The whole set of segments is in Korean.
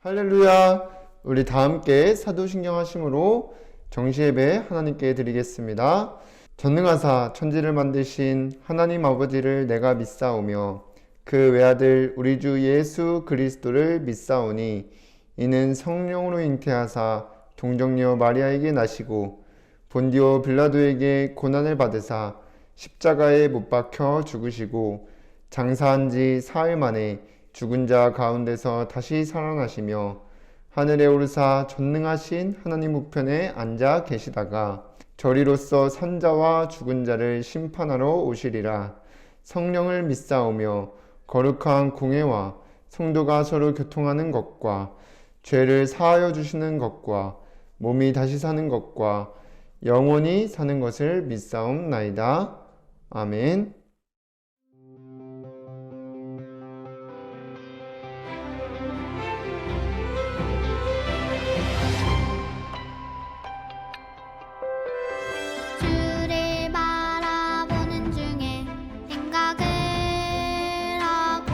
할렐루야! 우리 다 함께 사도신경 하심으로 정시예배 하나님께 드리겠습니다. 전능하사 천지를 만드신 하나님 아버지를 내가 믿사오며 그 외아들 우리 주 예수 그리스도를 믿사오니 이는 성령으로 잉태하사 동정녀 마리아에게 나시고 본디오 빌라도에게 고난을 받으사 십자가에 못 박혀 죽으시고 장사한 지 사흘 만에 죽은 자 가운데서 다시 살아나시며 하늘에 오르사 전능하신 하나님 우편에 앉아 계시다가 저리로서 산자와 죽은 자를 심판하러 오시리라. 성령을 믿사오며 거룩한 공회와 성도가 서로 교통하는 것과 죄를 사하여 주시는 것과 몸이 다시 사는 것과 영원히 사는 것을 믿사옵나이다. 아멘. 주를 바라보는 중에 생각을 하고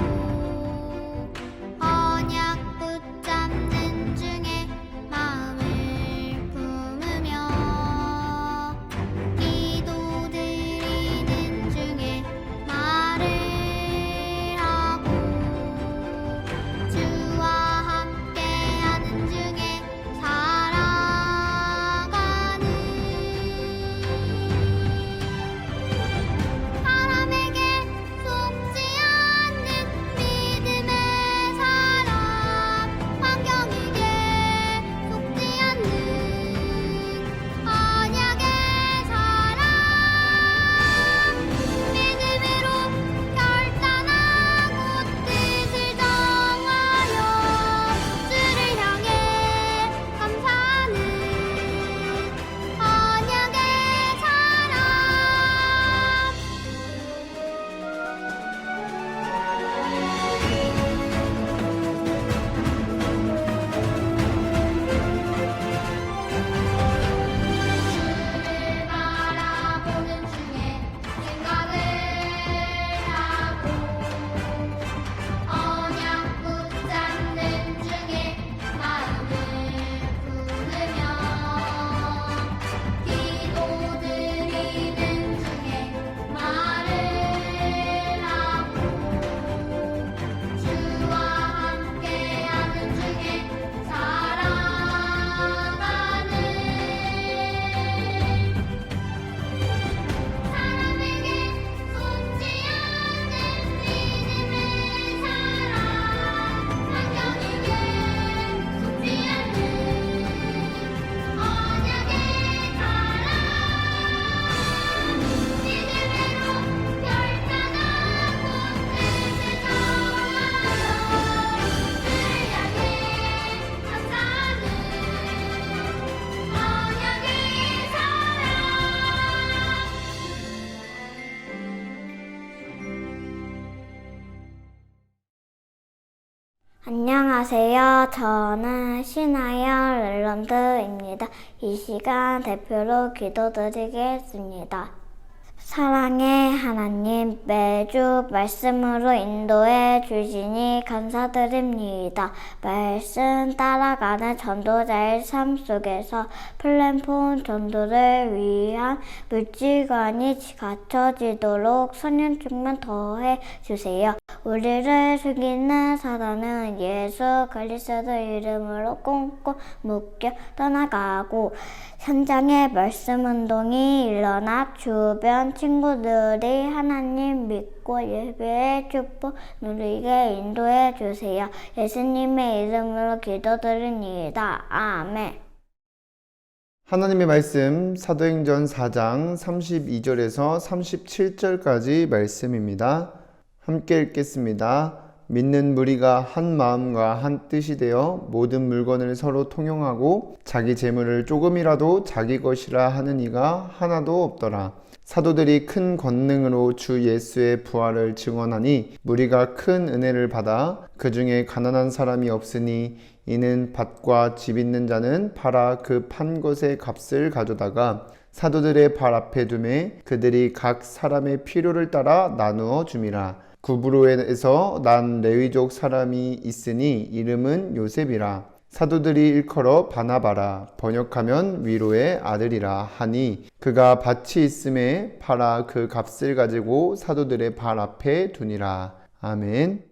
언약 붙잡는 중에 마음을 품으며 기도드리는 중에 말을 하고 주와 함께하는 중에 살아가는 사람에게 속지 않는 믿음의 사람, 환경에게 속지 않는 언약의 사람, 믿음으로 결단하고 뜻을 정하여 주를 향해 감사하는 언약의 사람. 주를 바라보는 중에 생각을 하고 언약 붙잡는 중에 마음을 품으며 기도드리는 중에 말을 하고 주와 함께하는 중에 살아가는 사람에게 속지 않는 믿음의 사람, 환경에게 속지 않는 언약의 사람, 믿음으로 결단하고 뜻을 정하여 주를 향해 감사하는 언약의 사람. 안녕하세요. 저는 신하열 렐런드입니다. 이 시간 대표로 기도드리겠습니다. 사랑의 하나님, 매주 말씀으로 인도해 주시니 감사드립니다. 말씀 따라가는 전도자의 삶 속에서 플랫폼 전도를 위한 물질관이 갖춰지도록 성령충만 더해 주세요. 우리를 속이는 사단은 예수 그리스도 이름으로 꽁꽁 묶여 떠나가고 현장에 말씀 운동이 일어나 주변 친구들이 하나님 믿고 예배의 축복 누리게 인도해 주세요. 예수님의 이름으로 기도드립니다. 아멘. 하나님의 말씀 사도행전 4장 32절에서 37절까지 말씀입니다. 함께 읽겠습니다. 믿는 무리가 한 마음과 한 뜻이 되어 모든 물건을 서로 통용하고 자기 재물을 조금이라도 자기 것이라 하는 이가 하나도 없더라. 사도들이 큰 권능으로 주 예수의 부활을 증언하니 무리가 큰 은혜를 받아 그 중에 가난한 사람이 없으니 이는 밭과 집 있는 자는 팔아 그 판 것의 값을 가져다가 사도들의 발 앞에 두매 그들이 각 사람의 필요를 따라 나누어 줌이라. 구브로에서 난 레위족 사람이 있으니 이름은 요셉이라. 사도들이 일컬어 바나바라 번역하면 위로의 아들이라 하니 그가 밭이 있음에 팔아 그 값을 가지고 사도들의 발 앞에 두니라. 아멘.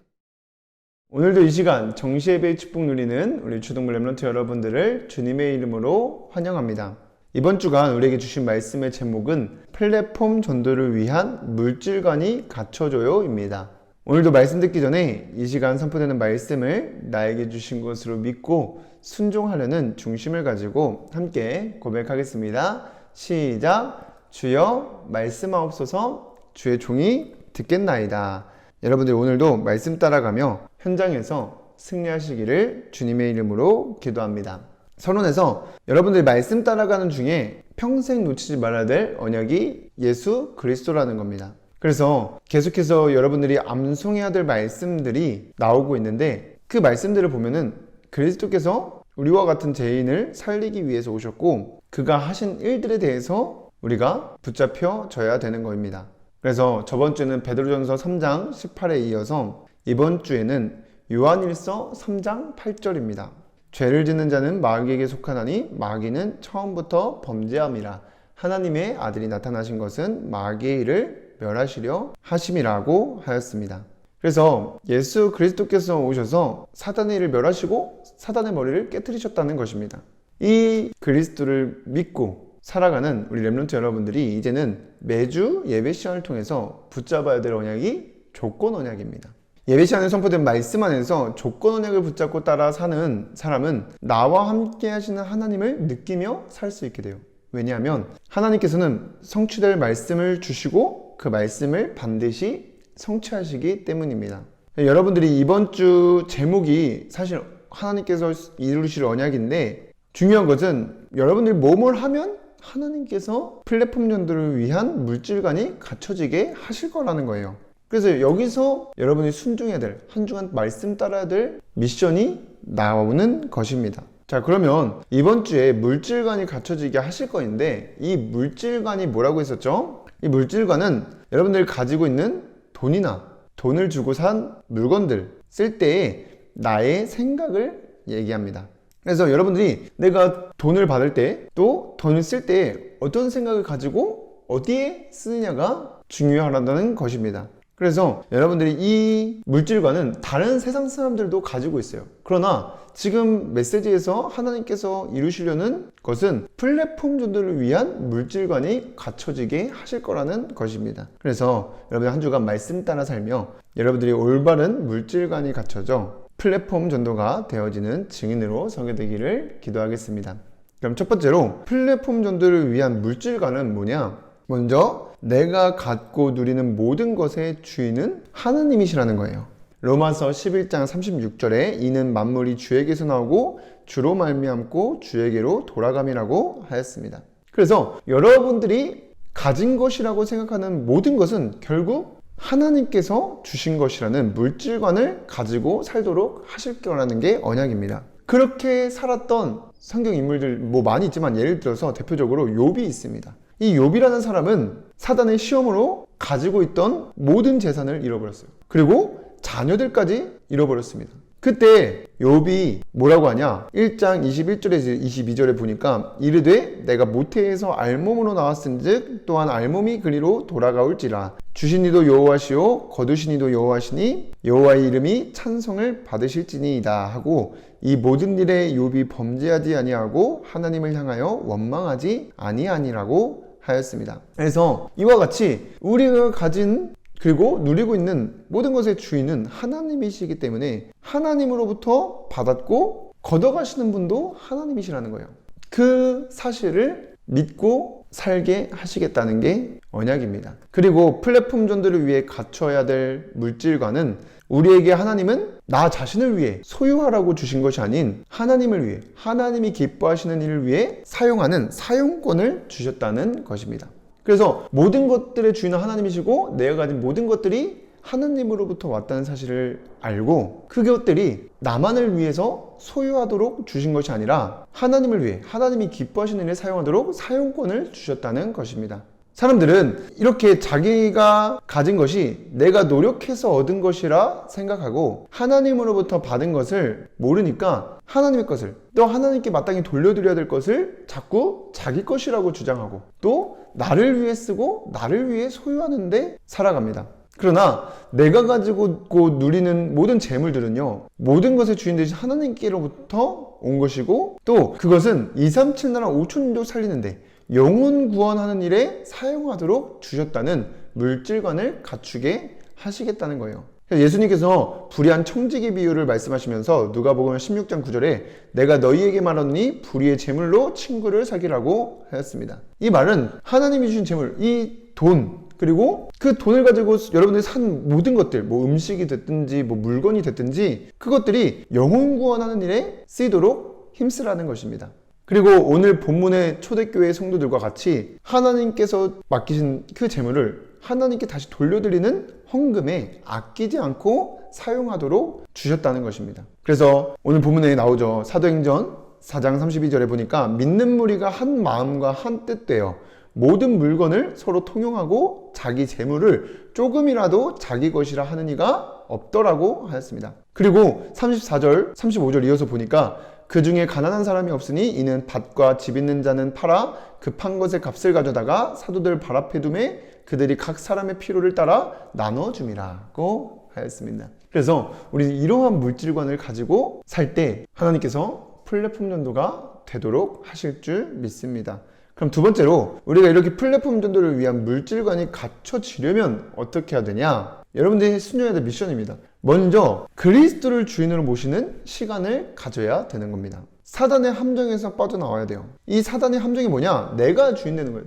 오늘도 이 시간 정시예배의 축복 누리는 우리 초등부 렘넌트 여러분들을 주님의 이름으로 환영합니다. 이번 주간 우리에게 주신 말씀의 제목은 플랫폼 전도를 위한 물질관이 갖춰줘요입니다. 오늘도 말씀 듣기 전에 이 시간 선포되는 말씀을 나에게 주신 것으로 믿고 순종하려는 중심을 가지고 함께 고백하겠습니다. 시작! 주여 말씀하옵소서. 주의 종이 듣겠나이다. 여러분들 오늘도 말씀 따라가며 현장에서 승리하시기를 주님의 이름으로 기도합니다. 서론에서 여러분들이 말씀 따라가는 중에 평생 놓치지 말아야 될 언약이 예수 그리스도라는 겁니다. 그래서 계속해서 여러분들이 암송해야 될 말씀들이 나오고 있는데 그 말씀들을 보면은 그리스도께서 우리와 같은 죄인을 살리기 위해서 오셨고 그가 하신 일들에 대해서 우리가 붙잡혀져야 되는 겁니다. 그래서 저번 주는 베드로전서 3장 18에 이어서 이번 주에는 요한일서 3장 8절입니다. 죄를 짓는 자는 마귀에게 속하나니 마귀는 처음부터 범죄함이라. 하나님의 아들이 나타나신 것은 마귀의 일을 멸하시려 하심이라고 하였습니다. 그래서 예수 그리스도께서 오셔서 사단의 일을 멸하시고 사단의 머리를 깨트리셨다는 것입니다. 이 그리스도를 믿고 살아가는 우리 렘넌트 여러분들이 이제는 매주 예배 시간을 통해서 붙잡아야 될 언약이 조건 언약입니다. 예배 시간에 선포된 말씀 안에서 조건 언약을 붙잡고 따라 사는 사람은 나와 함께 하시는 하나님을 느끼며 살 수 있게 돼요. 왜냐하면 하나님께서는 성취될 말씀을 주시고 그 말씀을 반드시 성취하시기 때문입니다. 여러분들이 이번 주 제목이 사실 하나님께서 이루실 언약인데 중요한 것은 여러분들이 뭐뭘 하면 하나님께서 플랫폼 전도를 위한 물질관이 갖춰지게 하실 거라는 거예요. 그래서 여기서 여러분이 순종해야 될, 한 주간 말씀 따라야 될 미션이 나오는 것입니다. 자, 그러면 이번 주에 물질관이 갖춰지게 하실 거인데 이 물질관이 뭐라고 했었죠? 이 물질관은 여러분들이 가지고 있는 돈이나 돈을 주고 산 물건들 쓸 때에 나의 생각을 얘기합니다. 그래서 여러분들이 내가 돈을 받을 때 또 돈을 쓸 때 어떤 생각을 가지고 어디에 쓰느냐가 중요하다는 것입니다. 그래서 여러분들이 이 물질관은 다른 세상 사람들도 가지고 있어요. 그러나 지금 메시지에서 하나님께서 이루시려는 것은 플랫폼 전도를 위한 물질관이 갖춰지게 하실 거라는 것입니다. 그래서 여러분 한 주간 말씀 따라 살며 여러분들이 올바른 물질관이 갖춰져 플랫폼 전도가 되어지는 증인으로 서게 되기를 기도하겠습니다. 그럼 첫 번째로 플랫폼 전도를 위한 물질관은 뭐냐? 먼저 내가 갖고 누리는 모든 것의 주인은 하나님이시라는 거예요. 로마서 11장 36절에 이는 만물이 주에게서 나오고 주로 말미암고 주에게로 돌아감이라고 하였습니다. 그래서 여러분들이 가진 것이라고 생각하는 모든 것은 결국 하나님께서 주신 것이라는 물질관을 가지고 살도록 하실 거라는 게 언약입니다. 그렇게 살았던 성경 인물들 많이 있지만 예를 들어서 대표적으로 욥이 있습니다. 이 욥이라는 사람은 사단의 시험으로 가지고 있던 모든 재산을 잃어버렸어요. 그리고 자녀들까지 잃어버렸습니다. 그때 욥이 뭐라고 하냐? 1장 21절에서 22절에 보니까 이르되 내가 모태에서 알몸으로 나왔은즉 또한 알몸이 그리로 돌아가올지라. 주신 이도 여호와시오 거두신 이도 여호와시니 여호와의 이름이 찬송을 받으실지니이다 하고 이 모든 일에 욥이 범죄하지 아니하고 하나님을 향하여 원망하지 아니하니라고 하였습니다. 그래서 이와 같이 우리가 가진 그리고 누리고 있는 모든 것의 주인은 하나님이시기 때문에 하나님으로부터 받았고 걷어가시는 분도 하나님이시라는 거예요. 그 사실을 믿고 살게 하시겠다는 게 언약입니다. 그리고 플랫폼 전도를 위해 갖춰야 될 물질관은 우리에게 하나님은 나 자신을 위해 소유하라고 주신 것이 아닌 하나님을 위해 하나님이 기뻐하시는 일을 위해 사용하는 사용권을 주셨다는 것입니다. 그래서 모든 것들의 주인은 하나님이시고 내가 가진 모든 것들이 하나님으로부터 왔다는 사실을 알고 그것들이 나만을 위해서 소유하도록 주신 것이 아니라 하나님을 위해 하나님이 기뻐하시는 일에 사용하도록 사용권을 주셨다는 것입니다. 사람들은 이렇게 자기가 가진 것이 내가 노력해서 얻은 것이라 생각하고 하나님으로부터 받은 것을 모르니까 하나님의 것을 또 하나님께 마땅히 돌려드려야 될 것을 자꾸 자기 것이라고 주장하고 또 나를 위해 쓰고 나를 위해 소유하는데 살아갑니다. 그러나 내가 가지고 누리는 모든 재물들은요, 모든 것의 주인 되신 하나님께로부터 온 것이고 또 그것은 237 나라 5천조 살리는데 영혼 구원하는 일에 사용하도록 주셨다는 물질관을 갖추게 하시겠다는 거예요. 예수님께서 불의한 청지기 비유를 말씀하시면서 누가복음 16장 9절에 내가 너희에게 말하노니 불의의 재물로 친구를 사귀라고 하였습니다. 이 말은 하나님이 주신 재물, 이 돈, 그리고 그 돈을 가지고 여러분들이 산 모든 것들, 뭐 음식이 됐든지 뭐 물건이 됐든지 그것들이 영혼 구원하는 일에 쓰이도록 힘쓰라는 것입니다. 그리고 오늘 본문의 초대교회 성도들과 같이 하나님께서 맡기신 그 재물을 하나님께 다시 돌려드리는 헌금에 아끼지 않고 사용하도록 주셨다는 것입니다. 그래서 오늘 본문에 나오죠. 사도행전 4장 32절에 보니까 믿는 무리가 한 마음과 한 뜻 되어 모든 물건을 서로 통용하고 자기 재물을 조금이라도 자기 것이라 하는 이가 없더라고 하였습니다. 그리고 34절, 35절 이어서 보니까 그 중에 가난한 사람이 없으니 이는 밭과 집 있는 자는 팔아 급한 것의 값을 가져다가 사도들 발 앞에 두매 그들이 각 사람의 필요를 따라 나눠줌이라고 하였습니다. 그래서 우리 이러한 물질관을 가지고 살 때 하나님께서 플랫폼 전도가 되도록 하실 줄 믿습니다. 그럼 두 번째로 우리가 이렇게 플랫폼 전도를 위한 물질관이 갖춰지려면 어떻게 해야 되냐? 여러분들이 순종해야 될 미션입니다. 먼저 그리스도를 주인으로 모시는 시간을 가져야 되는 겁니다. 사단의 함정에서 빠져나와야 돼요. 이 사단의 함정이 뭐냐? 내가 주인 되는 거예요.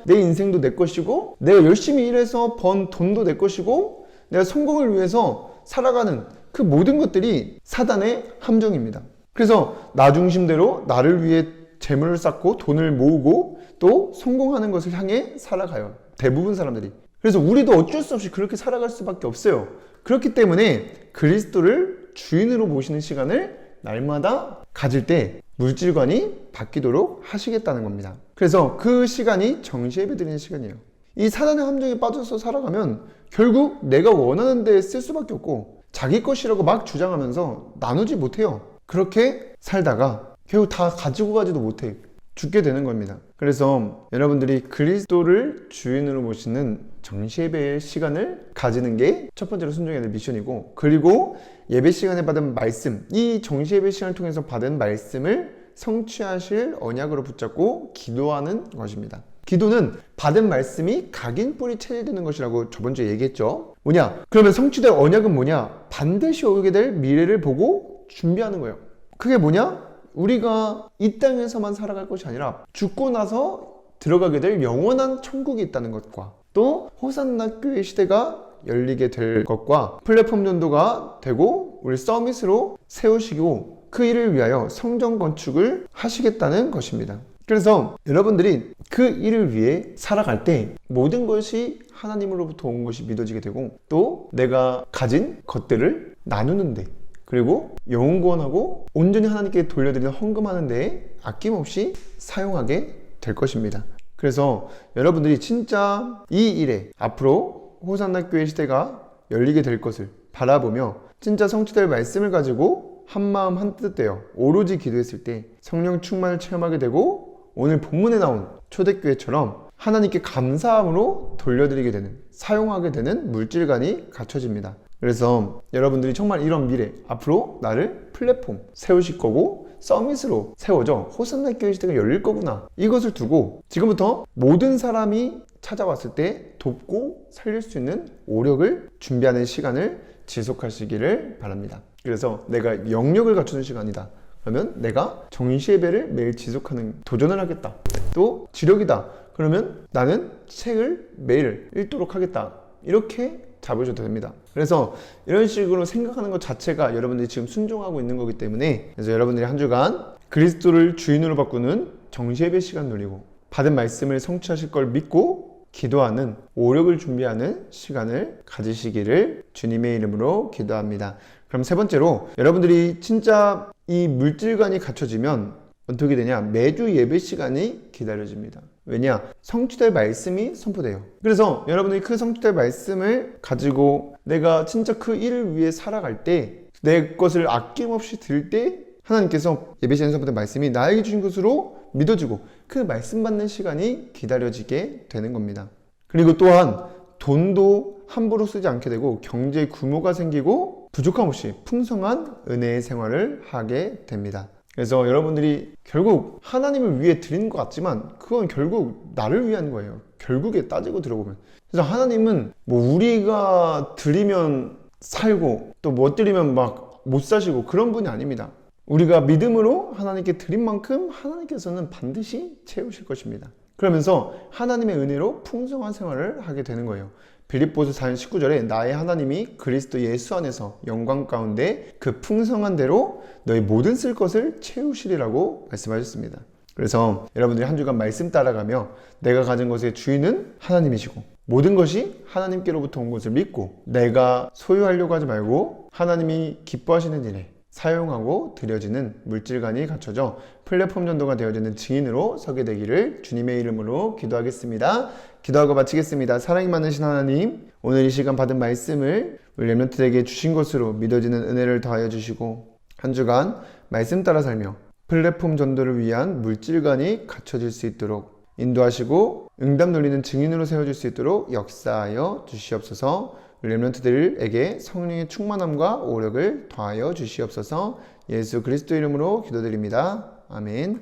내 인생도 내 것이고 내가 열심히 일해서 번 돈도 내 것이고 내가 성공을 위해서 살아가는 그 모든 것들이 사단의 함정입니다. 그래서 나 중심대로 나를 위해 재물을 쌓고 돈을 모으고 또 성공하는 것을 향해 살아가요. 대부분 사람들이. 그래서 우리도 어쩔 수 없이 그렇게 살아갈 수밖에 없어요. 그렇기 때문에 그리스도를 주인으로 모시는 시간을 날마다 가질 때 물질관이 바뀌도록 하시겠다는 겁니다. 그래서 그 시간이 정시예배 드리는 시간이에요. 이 사단의 함정에 빠져서 살아가면 결국 내가 원하는 데에 쓸 수밖에 없고 자기 것이라고 막 주장하면서 나누지 못해요. 그렇게 살다가 결국 다 가지고 가지도 못해 죽게 되는 겁니다. 그래서 여러분들이 그리스도를 주인으로 모시는 정시예배의 시간을 가지는 게 첫 번째로 순종해야 될 미션이고, 그리고 예배 시간에 받은 말씀, 이 정시예배 시간을 통해서 받은 말씀을 성취하실 언약으로 붙잡고 기도하는 것입니다. 기도는 받은 말씀이 각인 뿌리 체질되는 것이라고 저번 주에 얘기했죠. 뭐냐? 그러면 성취될 언약은 뭐냐? 반드시 오게 될 미래를 보고 준비하는 거예요. 그게 뭐냐? 우리가 이 땅에서만 살아갈 것이 아니라 죽고 나서 들어가게 될 영원한 천국이 있다는 것과 또 호산나 교회 시대가 열리게 될 것과 플랫폼 전도가 되고 우리 서밋으로 세우시고 그 일을 위하여 성전 건축을 하시겠다는 것입니다. 그래서 여러분들이 그 일을 위해 살아갈 때 모든 것이 하나님으로부터 온 것이 믿어지게 되고 또 내가 가진 것들을 나누는데 그리고 영혼 구원하고 온전히 하나님께 돌려드리는 헌금하는 데에 아낌없이 사용하게 될 것입니다. 그래서 여러분들이 진짜 이 일에 앞으로 호산나 교회 시대가 열리게 될 것을 바라보며 진짜 성취될 말씀을 가지고 한마음 한뜻 되어 오로지 기도했을 때 성령 충만을 체험하게 되고 오늘 본문에 나온 초대교회처럼 하나님께 감사함으로 돌려드리게 되는 사용하게 되는 물질관이 갖춰집니다. 그래서 여러분들이 정말 이런 미래 앞으로 나를 플랫폼 세우실 거고 서밋으로 세워져 호산나 교회 시대가 열릴 거구나 이것을 두고 지금부터 모든 사람이 찾아왔을 때 돕고 살릴 수 있는 오력을 준비하는 시간을 지속하시기를 바랍니다. 그래서 내가 영역을 갖추는 시간이다 그러면 내가 정시예배를 매일 지속하는 도전을 하겠다. 또 지력이다 그러면 나는 책을 매일 읽도록 하겠다. 이렇게 잡으셔도 됩니다. 그래서 이런 식으로 생각하는 것 자체가 여러분들이 지금 순종하고 있는 거기 때문에 그래서 여러분들이 한 주간 그리스도를 주인으로 바꾸는 정시예배 시간 누리고 받은 말씀을 성취하실 걸 믿고 기도하는 오력을 준비하는 시간을 가지시기를 주님의 이름으로 기도합니다. 그럼 세 번째로 여러분들이 진짜 이 물질관이 갖춰지면 어떻게 되냐? 매주 예배 시간이 기다려집니다. 왜냐? 성취될 말씀이 선포돼요. 그래서 여러분들이 그 성취될 말씀을 가지고 내가 진짜 그 일을 위해 살아갈 때, 내 것을 아낌없이 드릴 때 하나님께서 예배 시간에 선포된 말씀이 나에게 주신 것으로 믿어지고 그 말씀 받는 시간이 기다려지게 되는 겁니다. 그리고 또한 돈도 함부로 쓰지 않게 되고 경제의 규모가 생기고 부족함 없이 풍성한 은혜의 생활을 하게 됩니다. 그래서 여러분들이 결국 하나님을 위해 드리는 것 같지만 그건 결국 나를 위한 거예요. 결국에 따지고 들어보면. 그래서 하나님은 뭐 우리가 드리면 살고 또 못 드리면 막 못 사시고 그런 분이 아닙니다. 우리가 믿음으로 하나님께 드린 만큼 하나님께서는 반드시 채우실 것입니다. 그러면서 하나님의 은혜로 풍성한 생활을 하게 되는 거예요. 빌립보서 4장 19절에 나의 하나님이 그리스도 예수 안에서 영광 가운데 그 풍성한 대로 너희 모든 쓸 것을 채우시리라고 말씀하셨습니다. 그래서 여러분들이 한 주간 말씀 따라가며 내가 가진 것의 주인은 하나님이시고 모든 것이 하나님께로부터 온 것을 믿고 내가 소유하려고 하지 말고 하나님이 기뻐하시는 일에 사용하고 드려지는 물질관이 갖춰져 플랫폼 전도가 되어지는 증인으로 서게 되기를 주님의 이름으로 기도하겠습니다. 기도하고 마치겠습니다. 사랑이 많으신 하나님, 오늘 이 시간 받은 말씀을 우리 렘넌트에게 주신 것으로 믿어지는 은혜를 더하여 주시고 한 주간 말씀 따라 살며 플랫폼 전도를 위한 물질관이 갖춰질 수 있도록 인도하시고 응답 놀리는 증인으로 세워줄 수 있도록 역사하여 주시옵소서. 렘넌트들에게 성령의 충만함과 오력을 더하여 주시옵소서. 예수 그리스도 이름으로 기도드립니다. 아멘.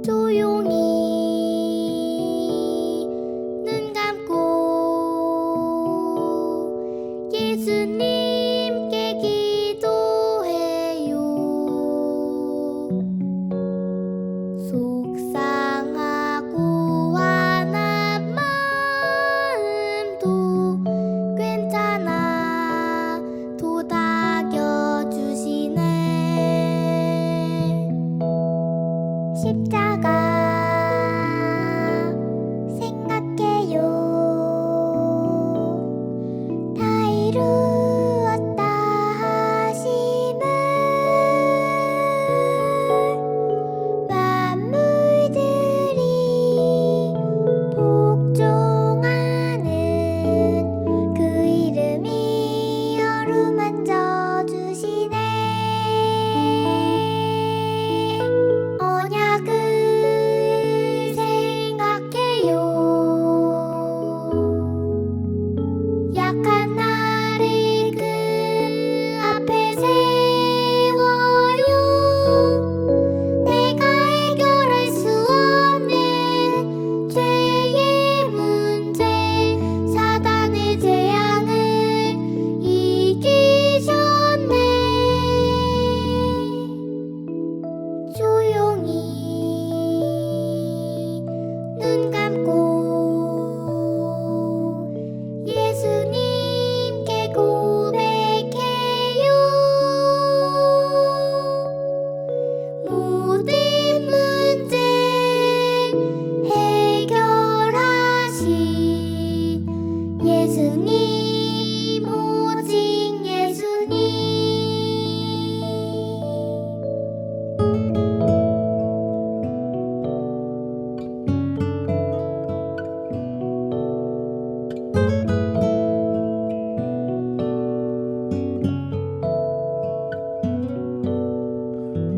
조용히 눈 감고 예수님께 기도해요. 속상하고 화난 마음도 괜찮아 도닥여 주시네. 십자가 생각해요. 다 이루었다 하심을 만물들이 복종하는 그 이름이 어루만져 주시네. 언약을 생각해요. 약한 나를 그 앞에 세워요. 내가 해결할 수 없는 죄의 문제, 사단의 재앙을 이기셨네. 조용히 눈 감고 예수님께 고백해요. 모든 문제 해결하신 예수님, 오직 예수님.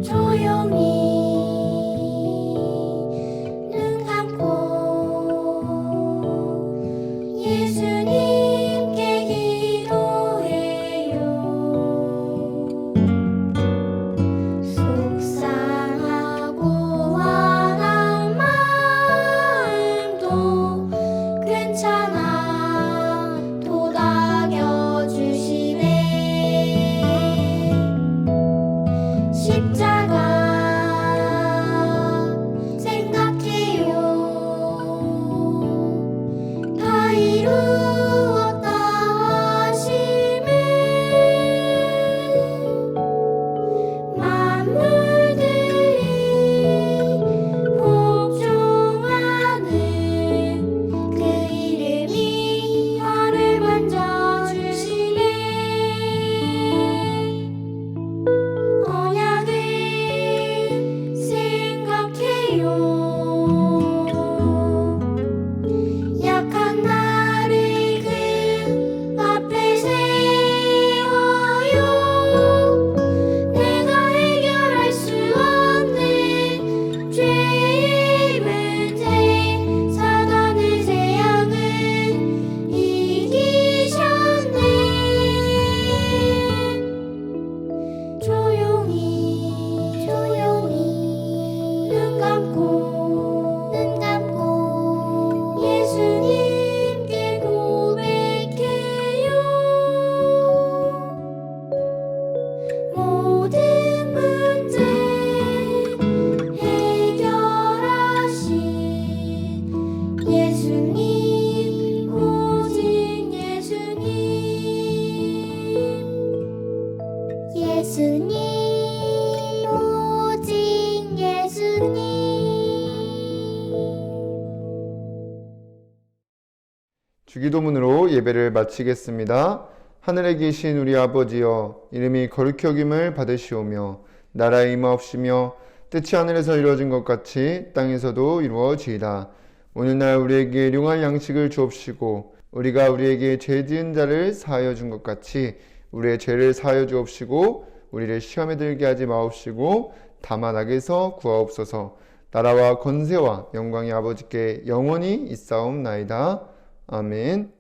조용히 눈 감고 예수님께 기도해요. 속상하고 화난 마음도 괜찮아 도닥여 주시네. 십자가 예수님 오직 예수님. 주기도문으로 예배를 마치겠습니다. 하늘에 계신 우리 아버지여, 이름이 거룩히 여김을 받으시오며 나라의 임하옵시며 뜻이 하늘에서 이루어진 것 같이 땅에서도 이루어지이다. 오늘날 우리에게 일용할 양식을 주옵시고 우리가 우리에게 죄 지은 자를 사하여 준 것 같이 우리의 죄를 사하여 주옵시고 우리를 시험에 들게 하지 마옵시고 다만 악에서 구하옵소서. 나라와 권세와 영광이 아버지께 영원히 있사옵나이다. 아멘.